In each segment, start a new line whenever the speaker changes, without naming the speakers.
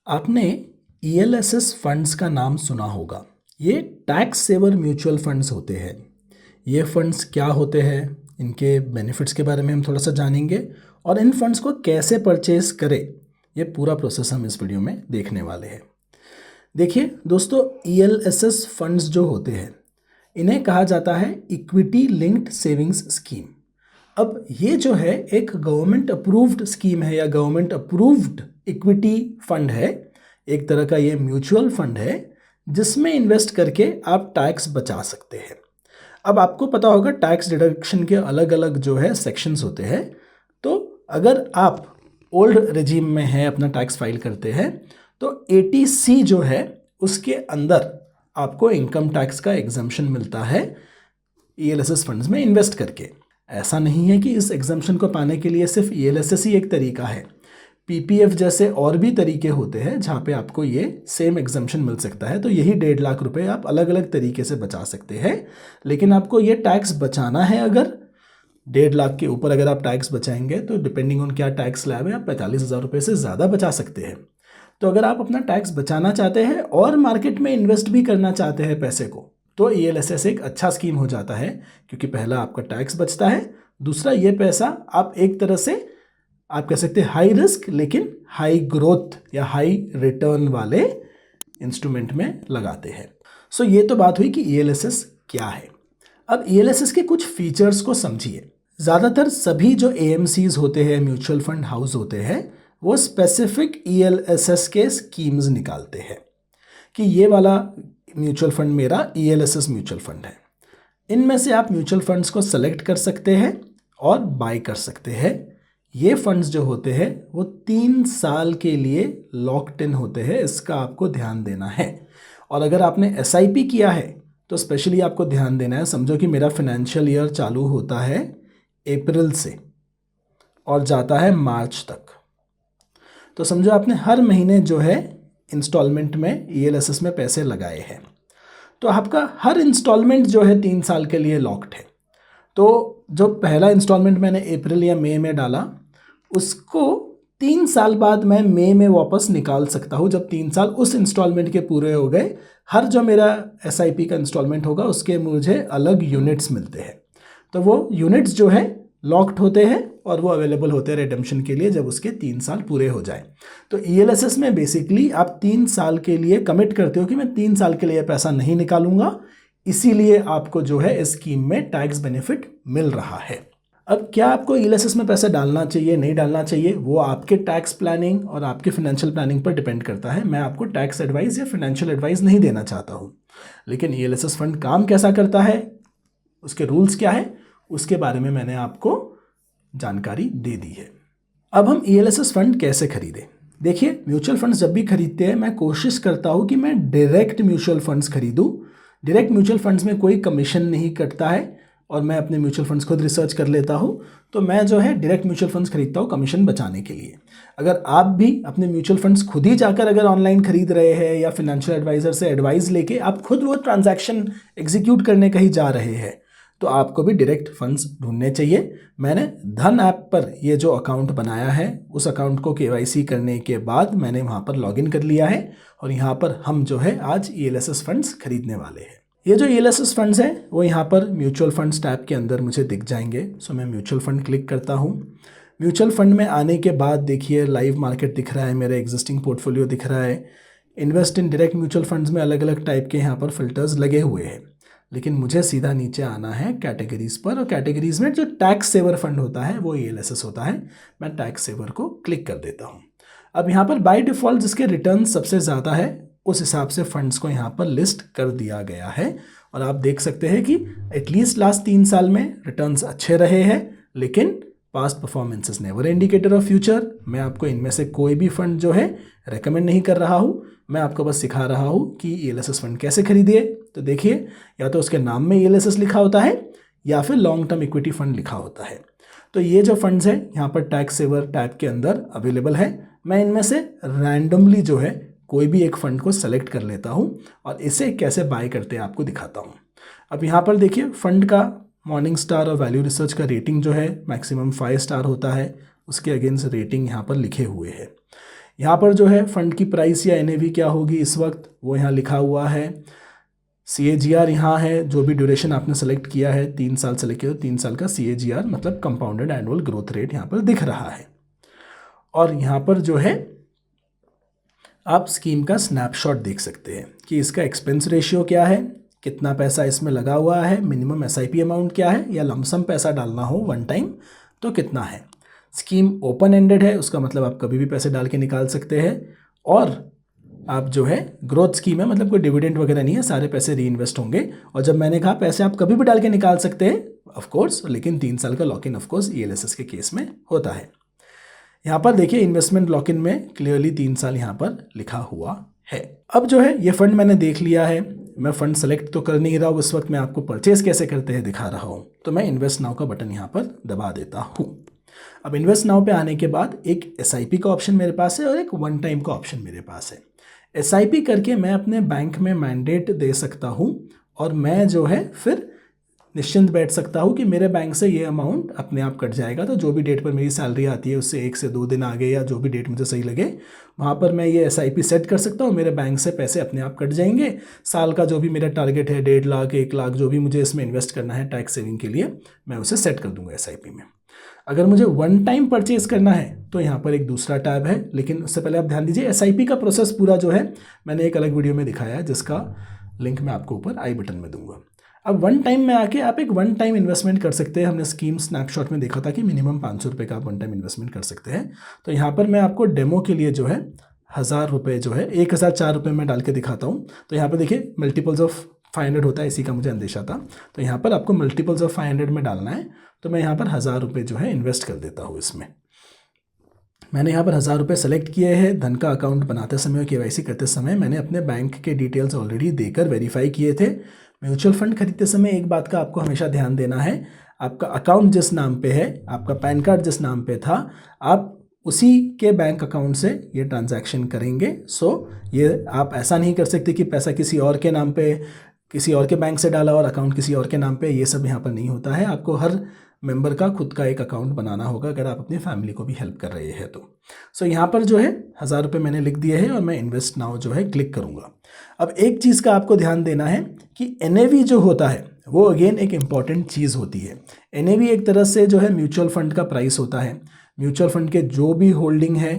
आपने ELSS funds का नाम सुना होगा। ये टैक्स सेवर म्यूचुअल फंड्स होते हैं। ये फंड्स क्या होते हैं, इनके बेनिफिट्स के बारे में हम थोड़ा सा जानेंगे और इन फंड्स को कैसे परचेज करें, ये पूरा प्रोसेस हम इस वीडियो में देखने वाले हैं। देखिए दोस्तों, ईएलएसएस फंड्स जो होते हैं इन्हें कहा जाता है इक्विटी लिंक्ड सेविंग्स स्कीम। अब ये जो है एक गवर्नमेंट अप्रूव्ड स्कीम है या गवर्नमेंट अप्रूव्ड इक्विटी फंड है। एक तरह का ये म्यूचुअल फंड है जिसमें इन्वेस्ट करके आप टैक्स बचा सकते हैं। अब आपको पता होगा टैक्स डिडक्शन के अलग अलग जो है सेक्शंस होते हैं। तो अगर आप ओल्ड रेजिम में है, अपना टैक्स फाइल करते हैं, तो 80C जो है उसके अंदर आपको इनकम टैक्स का एग्जम्पशन मिलता है ईएलएसएस फंड्स में इन्वेस्ट करके। ऐसा नहीं है कि इस एग्जम्पशन को पाने के लिए सिर्फ ईएलएसएस ही एक तरीका है। पीपीएफ जैसे और भी तरीके होते हैं जहाँ पे आपको ये सेम एग्जम्पशन मिल सकता है। तो यही 1.5 लाख रुपए आप अलग अलग तरीके से बचा सकते हैं। लेकिन आपको ये टैक्स बचाना है, अगर 1.5 लाख के ऊपर अगर आप टैक्स बचाएंगे तो डिपेंडिंग ऑन क्या टैक्स स्लैब है, आप 45,000 रुपये से ज़्यादा बचा सकते हैं। तो अगर आप अपना टैक्स बचाना चाहते हैं और मार्केट में इन्वेस्ट भी करना चाहते हैं पैसे को, तो ईएलएसएस एक अच्छा स्कीम हो जाता है। क्योंकि पहला आपका टैक्स बचता है, दूसरा ये पैसा आप एक तरह से आप कह सकते हैं हाई रिस्क लेकिन हाई ग्रोथ या हाई रिटर्न वाले इंस्ट्रूमेंट में लगाते हैं। सो ये तो बात हुई कि ईएलएसएस क्या है। अब ईएलएसएस के कुछ फीचर्स को समझिए। ज़्यादातर सभी जो एएमसीज होते हैं, म्यूचुअल फंड हाउस होते हैं, वो स्पेसिफिक ईएलएसएस के स्कीम्स निकालते हैं कि ये वाला म्यूचुअल फंड मेरा ईएलएसएस म्यूचुअल फंड है। इनमें से आप म्यूचुअल फंड्स को सेलेक्ट कर सकते हैं और बाय कर सकते हैं। ये फंड्स जो होते हैं वो 3 साल के लिए लॉक्ड इन होते हैं, इसका आपको ध्यान देना है। और अगर आपने एसआईपी किया है तो स्पेशली आपको ध्यान देना है। समझो कि मेरा फाइनेंशियल ईयर चालू होता है अप्रैल से और जाता है मार्च तक, तो समझो आपने हर महीने जो है इंस्टॉलमेंट में ईएलएसएस में पैसे लगाए हैं, तो आपका हर इंस्टॉलमेंट जो है 3 साल के लिए लॉक्ड है। तो जो पहला इंस्टॉलमेंट मैंने अप्रैल या मई में डाला, उसको 3 साल बाद मैं मई में वापस निकाल सकता हूँ। जब 3 साल उस इंस्टॉलमेंट के पूरे हो गए, हर जो मेरा एसआईपी का इंस्टॉलमेंट होगा उसके मुझे अलग यूनिट्स मिलते हैं। तो वो यूनिट्स जो है लॉक्ड होते हैं और वो अवेलेबल होते हैं रिडेम्पशन के लिए जब उसके 3 साल पूरे हो जाए। तो ईएलएसएस में बेसिकली आप 3 साल के लिए कमिट करते हो कि मैं 3 साल के लिए पैसा नहीं निकालूंगा, इसीलिए आपको जो है इस स्कीम में टैक्स बेनिफिट मिल रहा है। अब क्या आपको ईएलएसएस में पैसा डालना चाहिए नहीं डालना चाहिए, वो आपके टैक्स प्लानिंग और आपके फाइनेंशियल प्लानिंग पर डिपेंड करता है। मैं आपको टैक्स एडवाइस या फाइनेंशियल एडवाइस नहीं देना चाहता हूँ। लेकिन ईएलएसएस फंड काम कैसा करता है, उसके रूल्स क्या है, उसके बारे में मैंने आपको जानकारी दे दी है। अब हम ईएलएसएस फंड कैसे खरीदें। देखिए, म्यूचुअल फंड्स जब भी खरीदते हैं मैं कोशिश करता हूँ कि मैं डायरेक्ट म्यूचुअल फंड्स खरीदूँ। डायरेक्ट म्यूचुअल फंड्स में कोई कमीशन नहीं कटता है और मैं अपने म्यूचुअल फंड्स खुद रिसर्च कर लेता हूँ। तो मैं जो है डायरेक्ट म्यूचुअल फंड्स खरीदता हूँ कमीशन बचाने के लिए। अगर आप भी अपने म्यूचुअल फंड्स खुद ही जाकर अगर ऑनलाइन खरीद रहे हैं या फिनेंशियल एडवाइजर से एडवाइस लेके आप खुद वो ट्रांजैक्शन एग्जीक्यूट करने कहीं जा रहे हैं, तो आपको भी डायरेक्ट फंड्स ढूंढने चाहिए। मैंने धन ऐप पर ये जो अकाउंट बनाया है, उस अकाउंट को केवाईसी करने के बाद मैंने वहाँ पर लॉगिन कर लिया है और यहाँ पर हम जो है आज ईएलएसएस फंड्स खरीदने वाले हैं। ये जो ईएलएसएस फंड्स हैं वो यहाँ पर म्यूचुअल फंड्स टैब के अंदर मुझे दिख जाएंगे। सो मैं म्यूचुअल फंड क्लिक करता हूँ। म्यूचुअल फंड में आने के बाद देखिए लाइव मार्केट दिख रहा है, मेरा एग्जिस्टिंग पोर्टफोलियो दिख रहा है। Invest in direct mutual funds में अलग अलग टाइप के यहाँ पर फिल्टर्स लगे हुए हैं। लेकिन मुझे सीधा नीचे आना है कैटेगरीज पर, और कैटेगरीज में जो टैक्स सेवर फंड होता है वो ईएलएसएस होता है। मैं टैक्स सेवर को क्लिक कर देता हूँ। अब यहाँ पर बाय डिफ़ॉल्ट जिसके रिटर्न सबसे ज़्यादा है उस हिसाब से फंड्स को यहाँ पर लिस्ट कर दिया गया है। और आप देख सकते हैं कि एटलीस्ट लास्ट 3 साल में रिटर्न्स अच्छे रहे हैं, लेकिन past performance is never indicator of future. मैं आपको इनमें से कोई भी फंड जो है रेकमेंड नहीं कर रहा हूँ, मैं आपको बस सिखा रहा हूँ कि ईएलएसएस फंड कैसे खरीदिए। तो देखिए, या तो उसके नाम में ईएलएसएस लिखा होता है या फिर लॉन्ग टर्म इक्विटी फंड लिखा होता है। तो ये जो फंड्स हैं यहाँ पर टैक्स सेवर टैब के अंदर अवेलेबल है। मैं इनमें से रैंडमली जो है कोई भी एक फ़ंड को सेलेक्ट कर लेता हूँ और इसे कैसे बाय करते हैं आपको दिखाता हूँ। अब यहाँ पर देखिए, फ़ंड का मॉर्निंग स्टार और वैल्यू रिसर्च का रेटिंग जो है मैक्सिमम 5 स्टार होता है, उसके अगेंस्ट रेटिंग यहाँ पर लिखे हुए हैं। यहाँ पर जो है फंड की प्राइस या एनएवी क्या होगी इस वक्त वो यहाँ लिखा हुआ है। CAGR यहाँ है, जो भी ड्यूरेशन आपने सेलेक्ट किया है 3 साल सेलेक्ट किया तो 3 साल का CAGR मतलब कंपाउंडेड एनुअल ग्रोथ रेट यहाँ पर दिख रहा है। और यहाँ पर जो है आप स्कीम का स्नैपशॉट देख सकते हैं कि इसका एक्सपेंस रेशियो क्या है, कितना पैसा इसमें लगा हुआ है, मिनिमम SIP अमाउंट क्या है, या लमसम पैसा डालना हो वन टाइम तो कितना है। स्कीम ओपन एंडेड है, उसका मतलब आप कभी भी पैसे डाल के निकाल सकते हैं। और आप जो है ग्रोथ स्कीम है, मतलब कोई डिविडेंड वगैरह नहीं है, सारे पैसे री इन्वेस्ट होंगे। और जब मैंने कहा पैसे आप कभी भी डाल के निकाल सकते हैं ऑफ कोर्स, लेकिन 3 साल का lock in of course ELSS के केस में होता है। यहाँ पर देखिए इन्वेस्टमेंट लॉक इन में क्लियरली 3 साल यहाँ पर लिखा हुआ है। अब जो है ये फंड मैंने देख लिया है, मैं फंड सेलेक्ट तो कर नहीं रहा हूँ इस वक्त, मैं आपको परचेज कैसे करते हैं दिखा रहा हूँ। तो मैं इन्वेस्ट नाउ का बटन यहाँ पर दबा देता हूँ। अब इन्वेस्ट नाउ पे आने के बाद एक SIP का ऑप्शन मेरे पास है और एक वन टाइम का ऑप्शन मेरे पास है। SIP करके मैं अपने बैंक में मैंडेट दे सकता हूँ और मैं जो है फिर निश्चिंत बैठ सकता हूँ कि मेरे बैंक से ये अमाउंट अपने आप कट जाएगा। तो जो भी डेट पर मेरी सैलरी आती है उससे 1 से 2 दिन आगे या जो भी डेट मुझे सही लगे वहाँ पर मैं ये SIP सेट कर सकता हूँ, मेरे बैंक से पैसे अपने आप कट जाएंगे। साल का जो भी मेरा टारगेट है 1.5 लाख 1 लाख जो भी मुझे इसमें इन्वेस्ट करना है टैक्स सेविंग के लिए, मैं उसे सेट कर दूंगा SIP में। अगर मुझे वन टाइम परचेज करना है तो यहाँ पर एक दूसरा टैब है, लेकिन उससे पहले आप ध्यान दीजिए SIP का प्रोसेस पूरा जो है मैंने एक अलग वीडियो में दिखाया है, जिसका लिंक मैं आपको ऊपर आई बटन में दूंगा। अब वन टाइम में आके आप एक वन टाइम इन्वेस्टमेंट कर सकते हैं। हमने स्कीम स्नैपशॉट में देखा था कि मिनिमम 500 रुपये का आप वन टाइम इन्वेस्टमेंट कर सकते हैं। तो यहाँ पर मैं आपको डेमो के लिए जो है 1000 रुपये जो है 1004 रुपये में डाल के दिखाता हूँ। तो यहाँ पर देखिए मल्टीपल्स ऑफ 500 होता है, इसी का मुझे अंदेशा था। तो यहाँ पर आपको मल्टीपल्स ऑफ 500 में डालना है। तो मैं यहाँ पर 1000 रुपये जो है इन्वेस्ट कर देता हूँ इसमें। मैंने यहाँ पर 1000 रुपये सेलेक्ट किए हैं। धन का अकाउंट बनाते समय और KYC करते समय मैंने अपने बैंक के डिटेल्स ऑलरेडी देकर वेरीफाई किए थे। म्यूचुअल फंड खरीदते समय एक बात का आपको हमेशा ध्यान देना है, आपका अकाउंट जिस नाम पे है, आपका पैन कार्ड जिस नाम पे था, आप उसी के बैंक अकाउंट से ये ट्रांजैक्शन करेंगे। सो ये आप ऐसा नहीं कर सकते कि पैसा किसी और के नाम पे, किसी और के बैंक से डाला और अकाउंट किसी और के नाम पे, ये सब यहाँ पर नहीं होता है। आपको हर मेंबर का खुद का एक अकाउंट बनाना होगा अगर आप अपनी फैमिली को भी हेल्प कर रहे हैं तो। सो यहाँ पर जो है 1000 रुपये मैंने लिख दिए हैं और मैं इन्वेस्ट नाउ जो है क्लिक करूँगा। अब एक चीज़ का आपको ध्यान देना है कि NAV जो होता है वो अगेन एक इम्पॉर्टेंट चीज़ होती है। NAV एक तरह से जो है म्यूचुअल फंड का प्राइस होता है। म्यूचुअल फंड के जो भी होल्डिंग है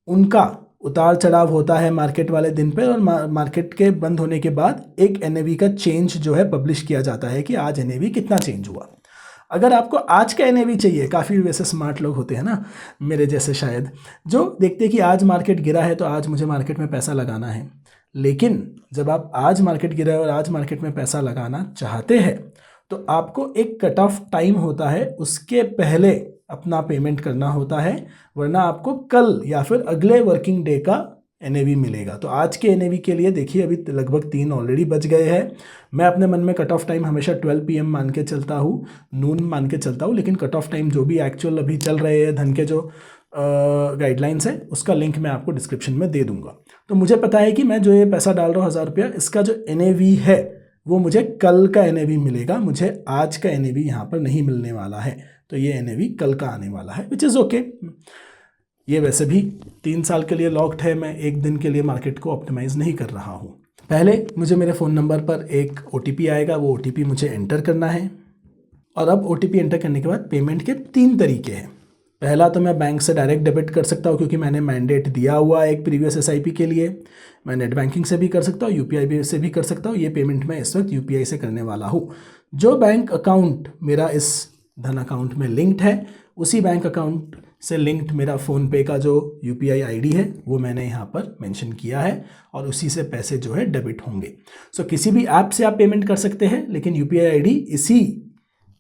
उनका उतार चढ़ाव होता है मार्केट वाले दिन पे, और मार्केट के बंद होने के बाद एक NAV का चेंज जो है पब्लिश किया जाता है कि आज NAV कितना चेंज हुआ। अगर आपको आज का NAV चाहिए, काफ़ी वैसे स्मार्ट लोग होते हैं ना मेरे जैसे शायद, जो देखते हैं कि आज मार्केट गिरा है तो आज मुझे मार्केट में पैसा लगाना है। लेकिन जब आप आज मार्केट गिरा है और आज मार्केट में पैसा लगाना चाहते हैं तो आपको एक कट ऑफ टाइम होता है, उसके पहले अपना पेमेंट करना होता है, वरना आपको कल या फिर अगले वर्किंग डे का NAV मिलेगा। तो आज के NAV के लिए देखिए अभी लगभग 3 ऑलरेडी बज गए हैं। मैं अपने मन में कट ऑफ टाइम हमेशा 12 PM मान के चलता हूँ, नून मान के चलता हूँ, लेकिन कट ऑफ टाइम जो भी एक्चुअल अभी चल रहे हैं धन के जो गाइडलाइंस है उसका लिंक मैं आपको डिस्क्रिप्शन में दे दूंगा। तो मुझे पता है कि मैं जो ये पैसा डाल रहा हूँ 1000 रुपया, इसका जो NAV है वो मुझे कल का NAV मिलेगा, मुझे आज का NAV यहाँ पर नहीं मिलने वाला है। तो ये NAV कल का आने वाला है, विच इज़ ओके। ये वैसे भी 3 साल के लिए लॉक्ड है, मैं एक दिन के लिए मार्केट को ऑप्टिमाइज़ नहीं कर रहा हूँ। पहले मुझे मेरे फ़ोन नंबर पर एक OTP आएगा, वो OTP मुझे एंटर करना है। और अब OTP एंटर करने के बाद पेमेंट के 3 तरीके हैं। पहला तो मैं बैंक से डायरेक्ट डेबिट कर सकता हूँ क्योंकि मैंने मैंडेट दिया हुआ है एक प्रीवियस SIP के लिए। मैं नेट बैंकिंग से भी कर सकता हूँ, UPI से भी कर सकता हूँ। ये पेमेंट मैं इस वक्त UPI से करने वाला हूँ। जो बैंक अकाउंट मेरा इस धन अकाउंट में लिंक्ड है, उसी बैंक अकाउंट से लिंक्ड मेरा फ़ोनपे का जो UPI ID है वो मैंने यहाँ पर मेंशन किया है और उसी से पैसे जो है डेबिट होंगे। सो किसी भी ऐप से आप पेमेंट कर सकते हैं, लेकिन UPI ID इसी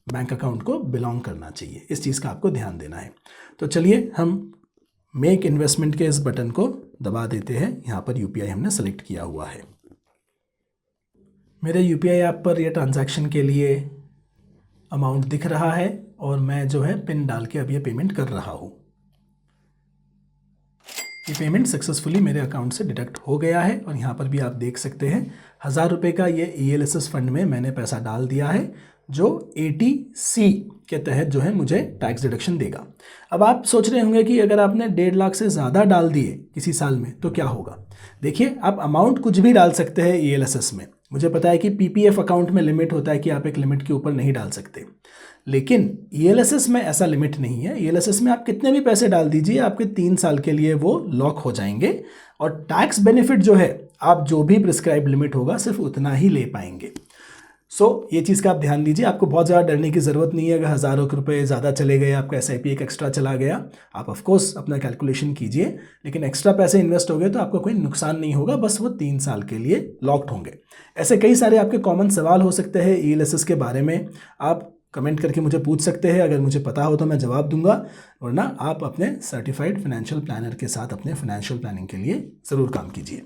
बैंक अकाउंट को बिलोंग करना चाहिए। इस चीज़ का आपको ध्यान देना है। तो चलिए हम मेक इन्वेस्टमेंट के इस बटन को दबा देते हैं। यहाँ पर UPI हमने सेलेक्ट किया हुआ है। मेरे UPI ऐप पर यह ट्रांजैक्शन के लिए अमाउंट दिख रहा है और मैं जो है पिन डाल के अब ये पेमेंट कर रहा हूँ। ये पेमेंट सक्सेसफुली मेरे अकाउंट से डिडक्ट हो गया है और यहाँ पर भी आप देख सकते हैं 1000 रुपये का ये ELSS फंड में मैंने पैसा डाल दिया है। जो 80C के तहत जो है मुझे टैक्स डिडक्शन देगा। अब आप सोच रहे होंगे कि अगर आपने 1.5 लाख से ज़्यादा डाल दिए किसी साल में तो क्या होगा। देखिए, आप अमाउंट कुछ भी डाल सकते हैं ELSS में। मुझे पता है कि PPF अकाउंट में लिमिट होता है कि आप एक लिमिट के ऊपर नहीं डाल सकते, लेकिन ELSS में ऐसा लिमिट नहीं है। ELSS में आप कितने भी पैसे डाल दीजिए, आपके 3 साल के लिए वो लॉक हो जाएंगे और टैक्स बेनिफिट जो है, आप जो भी प्रिस्क्राइब लिमिट होगा सिर्फ उतना ही ले पाएंगे। ये चीज़ का आप ध्यान दीजिए। आपको बहुत ज़्यादा डरने की ज़रूरत नहीं है। अगर हज़ारों रुपए ज़्यादा चले गए, आपका SIP एक एक्स्ट्रा चला गया, आप ऑफकोर्स अपना कैलकुलेशन कीजिए, लेकिन एक्स्ट्रा पैसे इन्वेस्ट हो गए तो आपको कोई नुकसान नहीं होगा, बस वो 3 साल के लिए लॉक्ड होंगे। ऐसे कई सारे आपके कॉमन सवाल हो सकते हैं ELSS के बारे में, आप कमेंट करके मुझे पूछ सकते हैं। अगर मुझे पता हो तो मैं जवाब दूंगा, वरना आप अपने सर्टिफाइड फाइनेंशियल प्लानर के साथ अपने फाइनेंशियल प्लानिंग के लिए ज़रूर काम कीजिए।